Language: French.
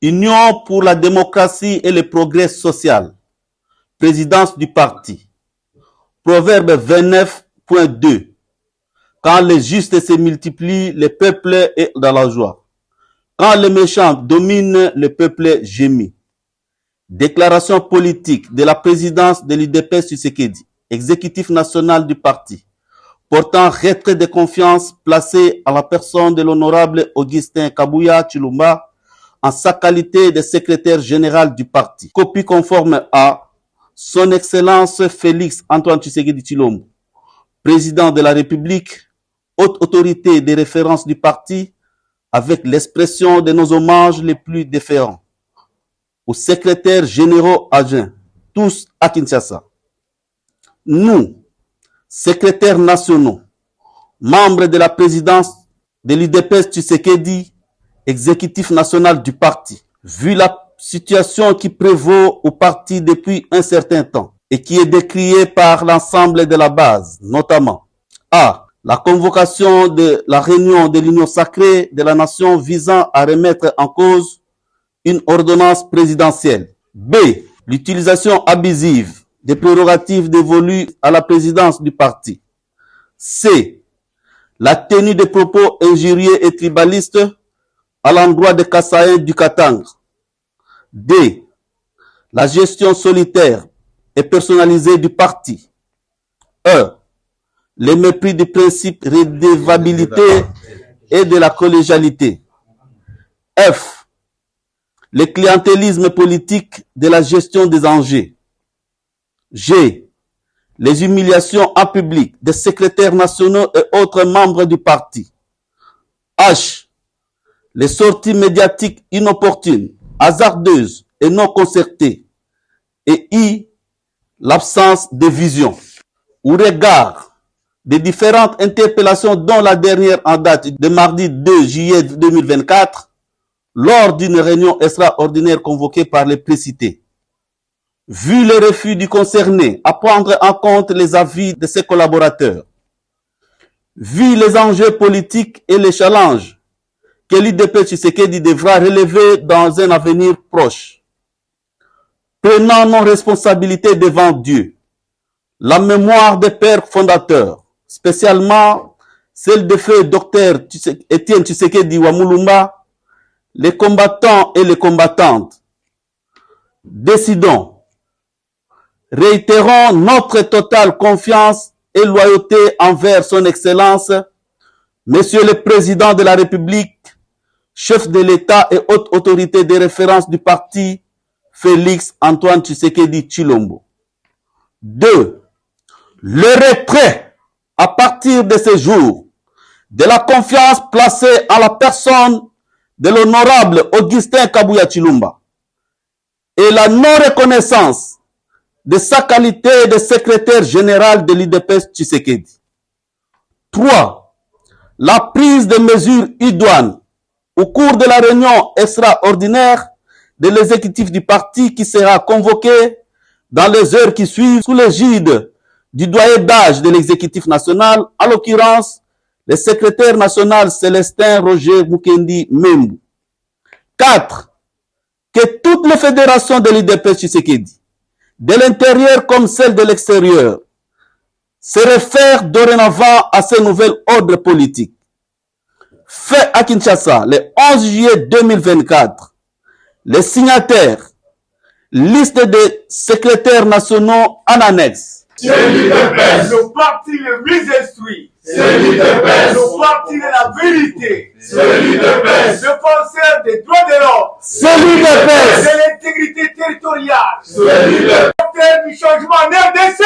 Union pour la démocratie et le progrès social. Présidence du parti. Proverbe 29.2. Quand les justes se multiplient, le peuple est dans la joie. Quand les méchants dominent, le peuple gémit. Déclaration politique de la présidence de l'UDPS Tshisekedi, exécutif national du parti, portant retrait de confiance placé à la personne de l'honorable Augustin Kabuya Tshilomba en sa qualité de secrétaire général du parti. Copie conforme à Son Excellence Félix Antoine Tshisekedi Tshilombo, président de la République, haute autorité de référence du parti, avec l'expression de nos hommages les plus déférents aux secrétaires généraux adjoints, tous à Kinshasa. Nous, secrétaires nationaux, membres de la présidence de l'UDPS Tshisekedi, exécutif national du parti, vu la situation qui prévaut au parti depuis un certain temps et qui est décriée par l'ensemble de la base, notamment A. La convocation de la réunion de l'Union sacrée de la nation visant à remettre en cause une ordonnance présidentielle. B. L'utilisation abusive des prérogatives dévolues à la présidence du parti. C. La tenue de propos injurieux et tribalistes à l'endroit des Kassaïens du Katanga. D. La gestion solitaire et personnalisée du parti. E. Le mépris du principe de redevabilité et de la collégialité. F. Le clientélisme politique de la gestion des enjeux. G. Les humiliations en public des secrétaires nationaux et autres membres du parti. H. Les sorties médiatiques inopportunes, hasardeuses et non concertées. Et I. L'absence de vision. Au regard des différentes interpellations dont la dernière en date de mardi 2 juillet 2024, lors d'une réunion extraordinaire convoquée par les précités. Vu le refus du concerné à prendre en compte les avis de ses collaborateurs, vu les enjeux politiques et les challenges que l'UDPS Tshisekedi devra relever dans un avenir proche, prenant nos responsabilités devant Dieu, la mémoire des pères fondateurs, spécialement celle de feu Dr Étienne Tshisekedi Wamulumba, les combattants et les combattantes, décidons, réitérons notre totale confiance et loyauté envers son Excellence, Monsieur le Président de la République, chef de l'État et haute autorité de référence du parti, Félix Antoine Tshisekedi Tshilombo. 2. Le retrait, à partir de ce jour, de la confiance placée en la personne de l'honorable Augustin Kabuya Tshilomba et la non-reconnaissance de sa qualité de secrétaire général de l'UDPS Tshisekedi. 3. La prise de mesures idoines au cours de la réunion extraordinaire de l'exécutif du parti qui sera convoquée dans les heures qui suivent sous l'égide du doyen d'âge de l'exécutif national, en l'occurrence le secrétaire national Célestin Roger Mukendi Membu. 4. Que toutes les fédérations de l'UDPS Tshisekedi, de l'intérieur comme celles de l'extérieur, se réfèrent dorénavant à ce nouvel ordre politique. Fait à Kinshasa le 11 juillet 2024, les signataires, liste des secrétaires nationaux en annexe. C'est l'UDPS. Le parti le mieux instruit. C'est l'UDPS. Le parti de la vérité. C'est l'UDPS. Défenseur des droits de l'homme. C'est l'UDPS. De l'intégrité territoriale. C'est l'UDPS. Porteur du changement en RDC.